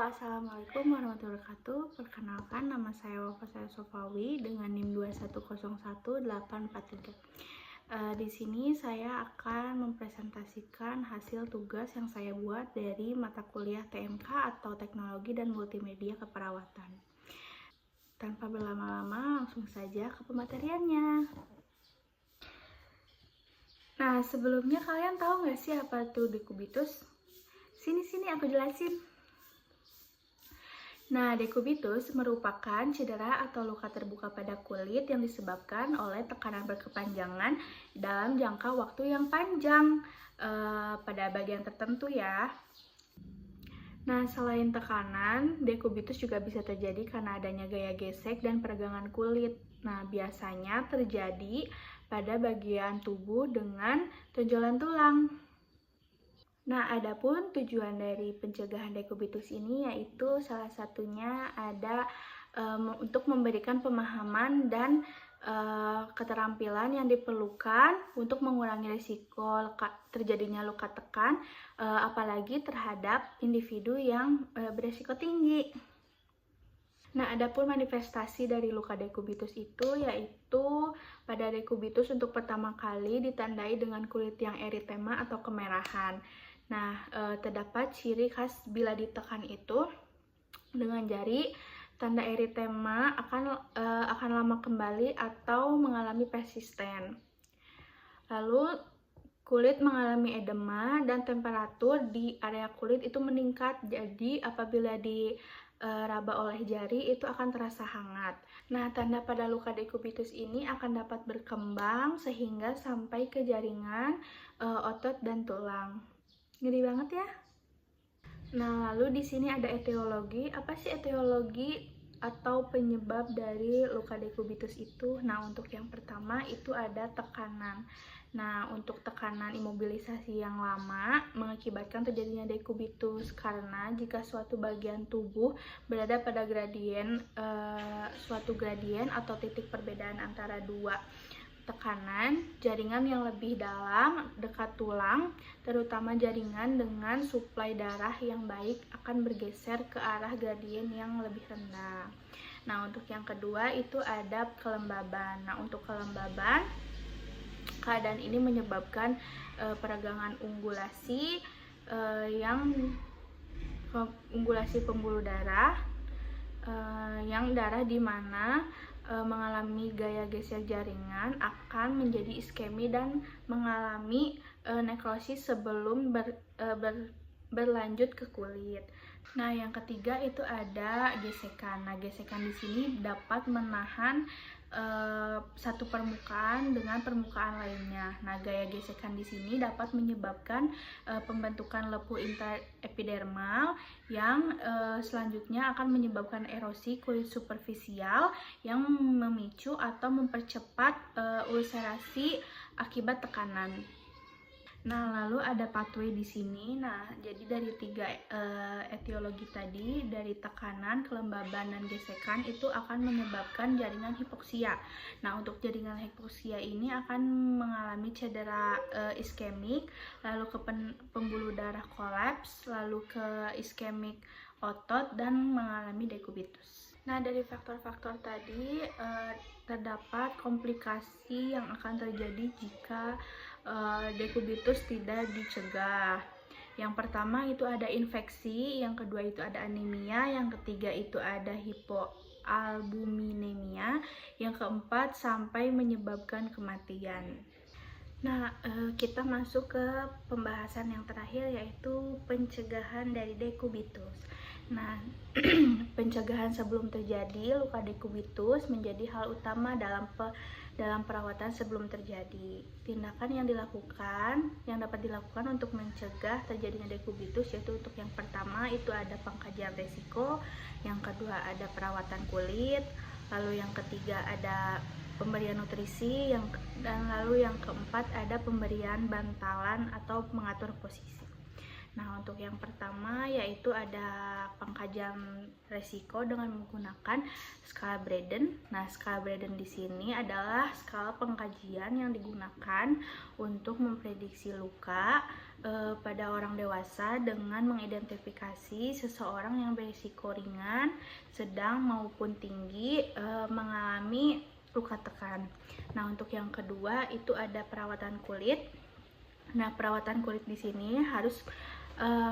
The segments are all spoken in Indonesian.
Assalamualaikum warahmatullahi wabarakatuh. Perkenalkan, nama saya Wafa Sofawi dengan NIM 2101843. Di sini saya akan mempresentasikan hasil tugas yang saya buat dari mata kuliah TMK atau Teknologi dan Multimedia Keperawatan. Tanpa berlama-lama, langsung saja ke pemateriannya. Nah, sebelumnya kalian tahu nggak sih apa itu dekubitus? Sini aku jelasin. Nah, dekubitus merupakan cedera atau luka terbuka pada kulit yang disebabkan oleh tekanan berkepanjangan dalam jangka waktu yang panjang pada bagian tertentu ya. Nah, selain tekanan, dekubitus juga bisa terjadi karena adanya gaya gesek dan peregangan kulit. Nah, biasanya terjadi pada bagian tubuh dengan tonjolan tulang. Nah, adapun tujuan dari pencegahan dekubitus ini yaitu salah satunya ada untuk memberikan pemahaman dan keterampilan yang diperlukan untuk mengurangi risiko terjadinya luka tekan, apalagi terhadap individu yang berisiko tinggi. Nah, adapun manifestasi dari luka dekubitus itu yaitu pada dekubitus untuk pertama kali ditandai dengan kulit yang eritema atau kemerahan. Nah, terdapat ciri khas bila ditekan itu dengan jari, tanda eritema akan lama kembali atau mengalami persisten. Lalu kulit mengalami edema dan temperatur di area kulit itu meningkat. Jadi apabila diraba oleh jari itu akan terasa hangat. Nah, tanda pada luka dekubitus ini akan dapat berkembang sehingga sampai ke jaringan otot dan tulang. Ngeri banget ya. Nah, lalu di sini ada etiologi. Apa sih etiologi atau penyebab dari luka dekubitus itu? Nah, untuk yang pertama itu ada tekanan. Nah, untuk tekanan imobilisasi yang lama mengakibatkan terjadinya dekubitus karena jika suatu bagian tubuh berada pada suatu gradien atau titik perbedaan antara dua tekanan, jaringan yang lebih dalam dekat tulang, terutama jaringan dengan suplai darah yang baik akan bergeser ke arah gradien yang lebih rendah. Nah, untuk yang kedua itu ada kelembaban. Nah, untuk kelembaban, keadaan ini menyebabkan peregangan ungulasi pembuluh darah yang darah di mana mengalami gaya geser jaringan akan menjadi iskemi dan mengalami nekrosis sebelum berlanjut ke kulit. Nah, yang ketiga itu ada gesekan. Nah, gesekan di sini dapat menahan satu permukaan dengan permukaan lainnya. Nah, gaya gesekan di sini dapat menyebabkan pembentukan lepuh intraepidermal yang selanjutnya akan menyebabkan erosi kulit superficial yang memicu atau mempercepat ulcerasi akibat tekanan. Nah, lalu ada pathway di sini. Nah, jadi dari tiga etiologi tadi, dari tekanan, kelembaban, dan gesekan itu akan menyebabkan jaringan hipoksia. Nah, untuk jaringan hipoksia ini akan mengalami cedera iskemik, lalu ke pembuluh darah kolaps, lalu ke iskemik otot, dan mengalami dekubitus. Nah, dari faktor-faktor tadi terdapat komplikasi yang akan terjadi jika dekubitus tidak dicegah. Yang pertama itu ada infeksi, yang kedua itu ada anemia, yang ketiga itu ada hipoalbuminemia, yang keempat sampai menyebabkan kematian. Nah, kita masuk ke pembahasan yang terakhir yaitu pencegahan dari dekubitus. Nah, pencegahan sebelum terjadi luka dekubitus menjadi hal utama dalam perawatan sebelum terjadi. Tindakan yang dapat dilakukan untuk mencegah terjadinya dekubitus yaitu untuk yang pertama itu ada pengkajian risiko, yang kedua ada perawatan kulit, lalu yang ketiga ada pemberian nutrisi, dan lalu yang keempat ada pemberian bantalan atau mengatur posisi. Nah, untuk yang pertama yaitu ada pengkajian resiko dengan menggunakan skala Braden. Nah, skala Braden di sini adalah skala pengkajian yang digunakan untuk memprediksi luka pada orang dewasa dengan mengidentifikasi seseorang yang berisiko ringan, sedang maupun tinggi mengalami luka tekan. Nah, untuk yang kedua itu ada perawatan kulit. Nah, perawatan kulit di sini harus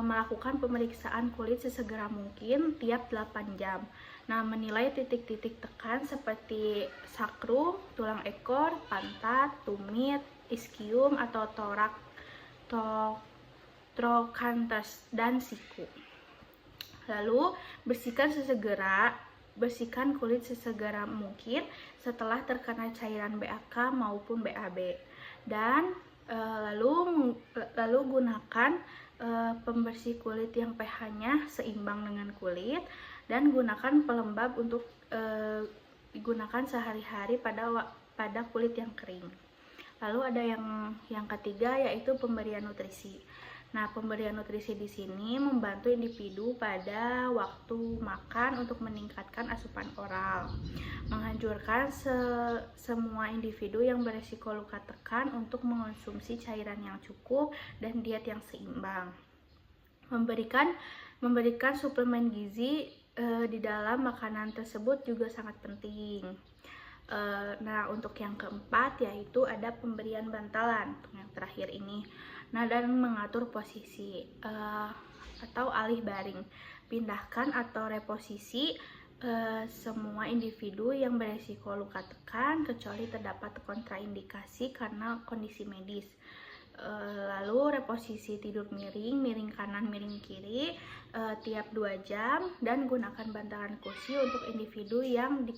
melakukan pemeriksaan kulit sesegera mungkin tiap 8 jam. Nah, menilai titik-titik tekan seperti sakrum, tulang ekor, pantat, tumit, ischium atau torak, trochanter dan siku. Lalu bersihkan kulit sesegera mungkin setelah terkena cairan BAK maupun BAB. Dan lalu gunakan pembersih kulit yang pH-nya seimbang dengan kulit, dan gunakan pelembab untuk digunakan sehari-hari pada kulit yang kering. Lalu ada yang ketiga yaitu pemberian nutrisi. Nah, pemberian nutrisi di sini membantu individu pada waktu makan untuk meningkatkan asupan oral, menghancurkan semua individu yang berisiko luka tekan untuk mengonsumsi cairan yang cukup dan diet yang seimbang. Memberikan suplemen gizi di dalam makanan tersebut juga sangat penting. Nah, untuk yang keempat yaitu ada pemberian bantalan, untuk yang terakhir ini. Nah, dan mengatur posisi atau alih baring, pindahkan atau reposisi semua individu yang beresiko luka tekan kecuali terdapat kontraindikasi karena kondisi medis. Lalu reposisi tidur miring kanan, miring kiri tiap 2 jam, dan gunakan bantalan kursi untuk individu yang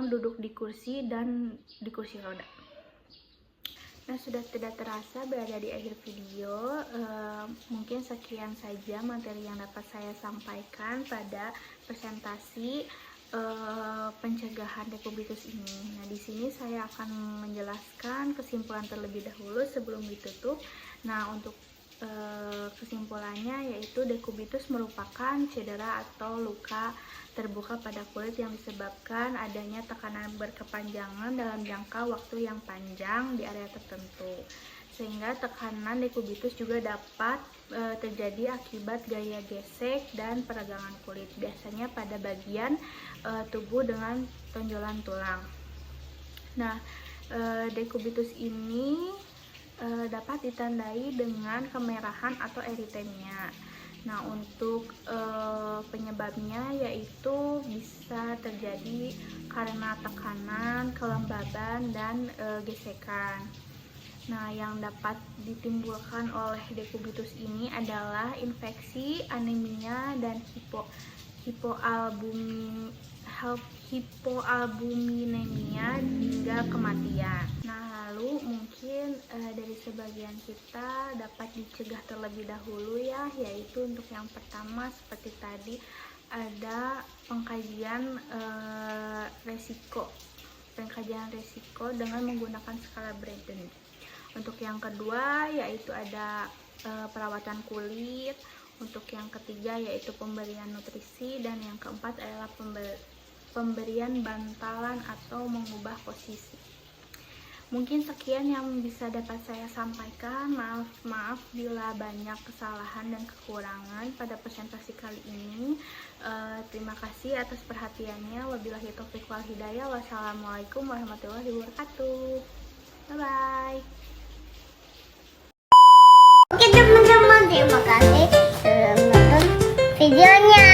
duduk di kursi dan di kursi roda. Nah, sudah tidak terasa berada di akhir video. Mungkin sekian saja materi yang dapat saya sampaikan pada presentasi pencegahan dekubitus ini. Nah, di sini saya akan menjelaskan kesimpulan terlebih dahulu sebelum ditutup. Nah, untuk kesimpulannya yaitu dekubitus merupakan cedera atau luka terbuka pada kulit yang disebabkan adanya tekanan berkepanjangan dalam jangka waktu yang panjang di area tertentu, sehingga tekanan dekubitus juga dapat terjadi akibat gaya gesek dan peregangan kulit, biasanya pada bagian tubuh dengan tonjolan tulang. Nah, dekubitus ini dapat ditandai dengan kemerahan atau eritemia. Nah, untuk penyebabnya yaitu bisa terjadi karena tekanan, kelembaban, dan gesekan. Nah, yang dapat ditimbulkan oleh dekubitus ini adalah infeksi, anemia, dan hipoalbuminemia hingga kematian. Nah, lalu mungkin dari sebagian kita dapat dicegah terlebih dahulu ya, yaitu untuk yang pertama seperti tadi ada pengkajian resiko dengan menggunakan skala Braden. Untuk yang kedua yaitu ada perawatan kulit. Untuk yang ketiga yaitu pemberian nutrisi, dan yang keempat adalah pemberian bantalan atau mengubah posisi. Mungkin sekian yang bisa dapat saya sampaikan. Maaf bila banyak kesalahan dan kekurangan pada presentasi kali ini. Terima kasih atas perhatiannya. Wabillahi taufiq wal hidayah. Wassalamualaikum warahmatullahi wabarakatuh. Bye bye. Oke teman-teman, terima kasih sudah menonton videonya.